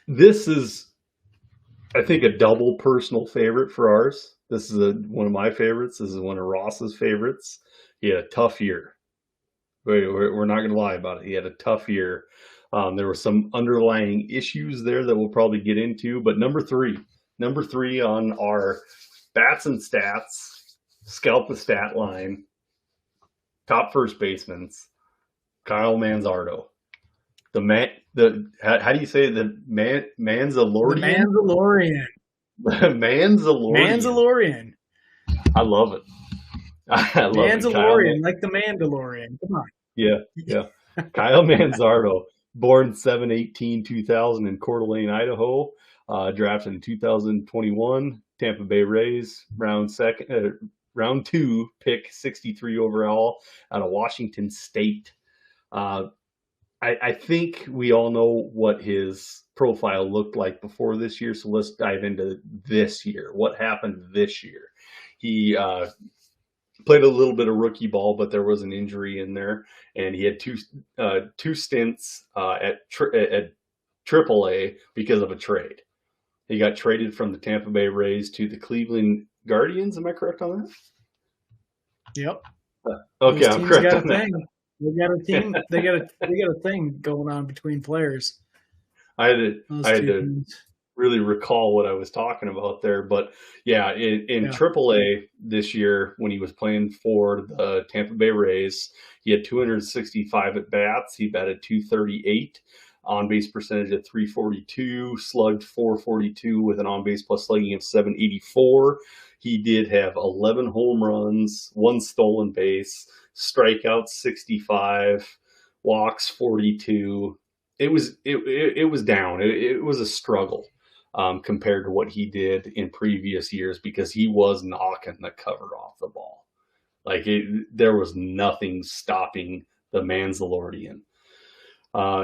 This is, I think, a double personal favorite for ours. This is one of my favorites. This is one of Ross's favorites. He had a tough year. We're not going to lie about it. He had a tough year. There were some underlying issues there that we'll probably get into. But number three on our bats and stats, scout the stat line, top first baseman, Kyle Manzardo. How do you say it? The Manzalorian? Mandalorian. Manzalorian. Mandalorian. I love it. I love it. Mandalorian, like the Mandalorian. Come on. Yeah, yeah. Kyle Manzardo, born 7/18/2000 in Coeur d'Alene, Idaho, drafted in 2021, Tampa Bay Rays, round two, pick 63 overall out of Washington State. Uh, I think we all know what his profile looked like before this year, so let's dive into this year. What happened this year? He played a little bit of rookie ball, but there was an injury in there, and he had two stints at AAA because of a trade. He got traded from the Tampa Bay Rays to the Cleveland Guardians. Am I correct on that? Yep. Okay, Those I'm teams correct got a on that. thing. They got a team. They got a thing going on between players. I had to, Those I had two to teams. really recall what I was talking about there. But yeah, in Yeah. AAA this year, when he was playing for the Tampa Bay Rays, he had 265 at bats. He batted 238, on base percentage of 342, slugged 442 with an on base plus slugging of 784. He did have 11 home runs, one stolen base, strikeouts 65, walks 42. It was down. It was a struggle compared to what he did in previous years because he was knocking the cover off the ball. There was nothing stopping the Manzalorian.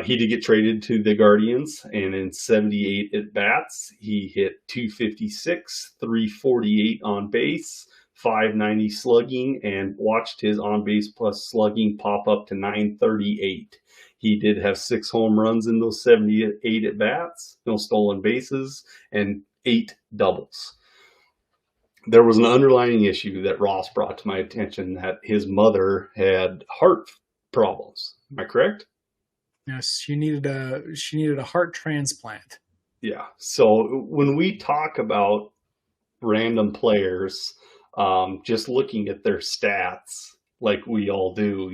He did get traded to the Guardians, and in 78 at bats, he hit 256, 348 on base, 590 slugging, and watched his on base plus slugging pop up to 938. He did have 6 home runs in those 78 at bats, no stolen bases, and 8 doubles. There was an underlying issue that Ross brought to my attention that his mother had heart problems. Am I correct? Yes, she needed a heart transplant. Yeah. So when we talk about random players, just looking at their stats, like we all do,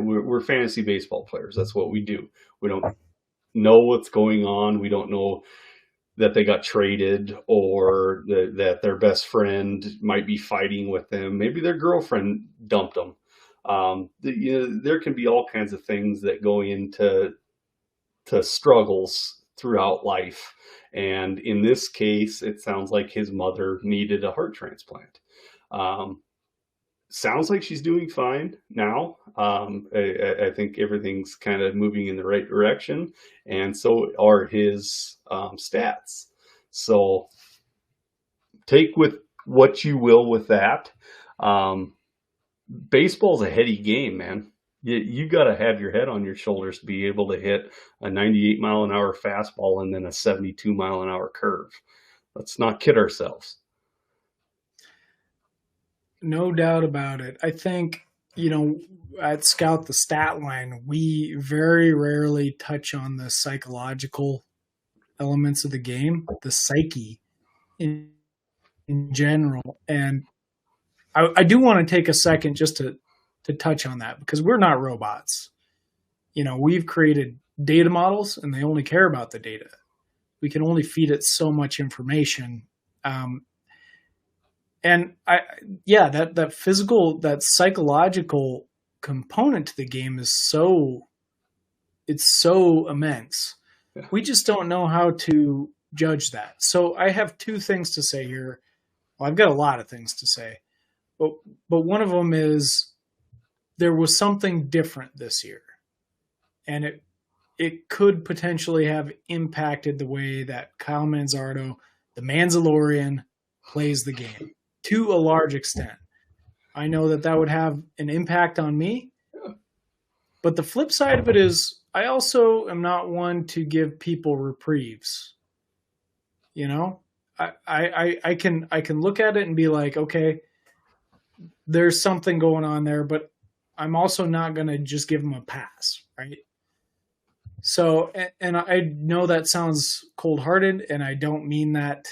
we're fantasy baseball players. That's what we do. We don't know what's going on. We don't know that they got traded or that their best friend might be fighting with them. Maybe their girlfriend dumped them. There can be all kinds of things that go into struggles throughout life. And in this case, it sounds like his mother needed a heart transplant. Sounds like she's doing fine now. I think everything's kind of moving in the right direction, and so are his stats. So take with what you will with that. Baseball's a heady game, man. You got to have your head on your shoulders to be able to hit a 98 mile an hour fastball and then a 72 mile an hour curve. Let's not kid ourselves. No doubt about it. I think, at Scout the Stat Line, we very rarely touch on the psychological elements of the game, the psyche in general. And I do want to take a second just to touch on that because we're not robots. We've created data models and they only care about the data. We can only feed it so much information. And that physical, that psychological component to the game is it's so immense. Yeah. We just don't know how to judge that. So I have two things to say here. Well, I've got a lot of things to say, but one of them is there was something different this year, and it could potentially have impacted the way that Kyle Manzardo, the Manzalorian, plays the game to a large extent. I know that would have an impact on me, But the flip side of it is, I also am not one to give people reprieves. You know, I can look at it and be like, okay, there's something going on there, but I'm also not going to just give them a pass, right? So, and I know that sounds cold hearted, and I don't mean that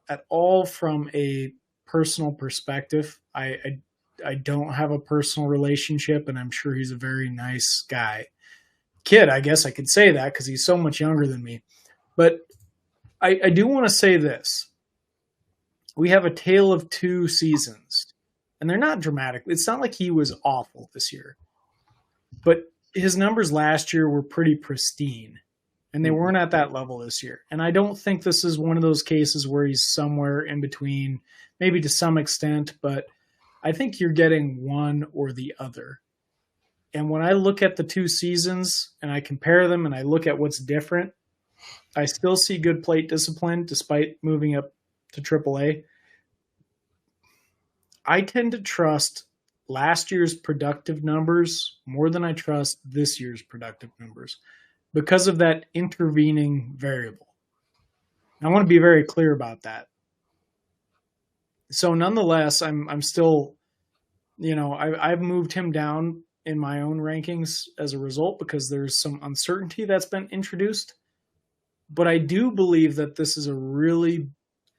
at all from a personal perspective. I don't have a personal relationship, and I'm sure he's a very nice guy. Kid, I guess I could say that because he's so much younger than me. But I do want to say this. We have a tale of two seasons, and they're not dramatic. It's not like he was awful this year, but his numbers last year were pretty pristine, and they weren't at that level this year. And I don't think this is one of those cases where he's somewhere in between, maybe to some extent, but I think you're getting one or the other. And when I look at the two seasons and I compare them and I look at what's different, I still see good plate discipline despite moving up to AAA. I tend to trust last year's productive numbers more than I trust this year's productive numbers because of that intervening variable. I want to be very clear about that. So nonetheless, I'm still, I've moved him down in my own rankings as a result because there's some uncertainty that's been introduced. But I do believe that this is a really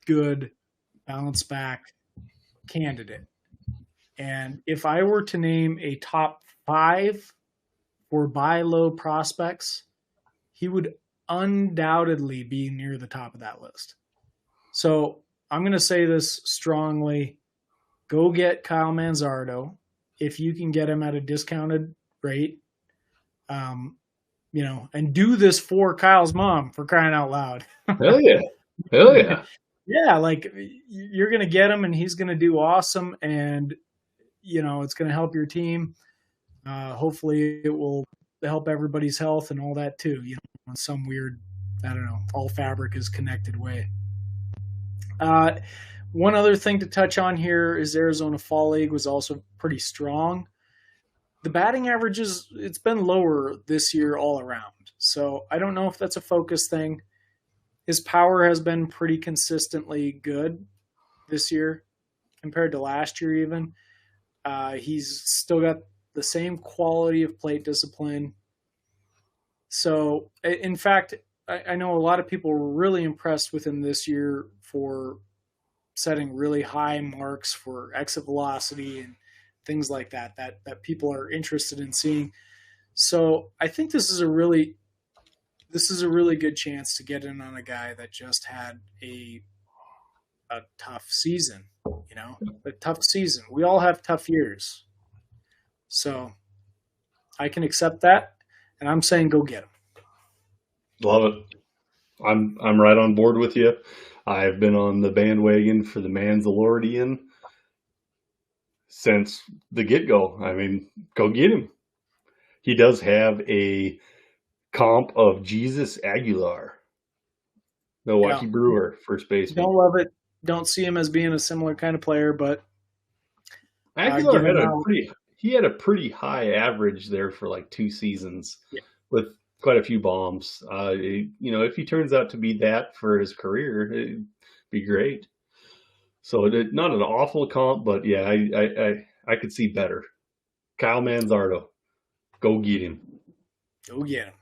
good bounce back candidate. And if I were to name a top 5 for buy low prospects, he would undoubtedly be near the top of that list. So I'm going to say this strongly. Go get Kyle Manzardo if you can get him at a discounted rate. And do this for Kyle's mom, for crying out loud. Hell yeah. Hell yeah. Yeah, like you're going to get him and he's going to do awesome, and it's going to help your team. Hopefully it will help everybody's health and all that too, in some weird, I don't know, all fabric is connected way. One other thing to touch on here is Arizona Fall League was also pretty strong. The batting averages, it's been lower this year all around. So I don't know if that's a focus thing. His power has been pretty consistently good this year compared to last year even. He's still got the same quality of plate discipline. So, in fact, I know a lot of people were really impressed with him this year for setting really high marks for exit velocity and things like that people are interested in seeing. So I think this is a really good chance to get in on a guy that just had a tough season, a tough season. We all have tough years. So I can accept that, and I'm saying go get him. Love it. I'm right on board with you. I've been on the bandwagon for the Manzalorian since the get-go. I mean, go get him. He does have a comp of Jesus Aguilar, Milwaukee Brewer, first baseman. Don't love it. Don't see him as being a similar kind of player, but Aguilar had a pretty high average there for like 2 seasons with quite a few bombs. If he turns out to be that for his career, it'd be great. So not an awful comp, but yeah, I could see better. Kyle Manzardo, go get him. Go get him.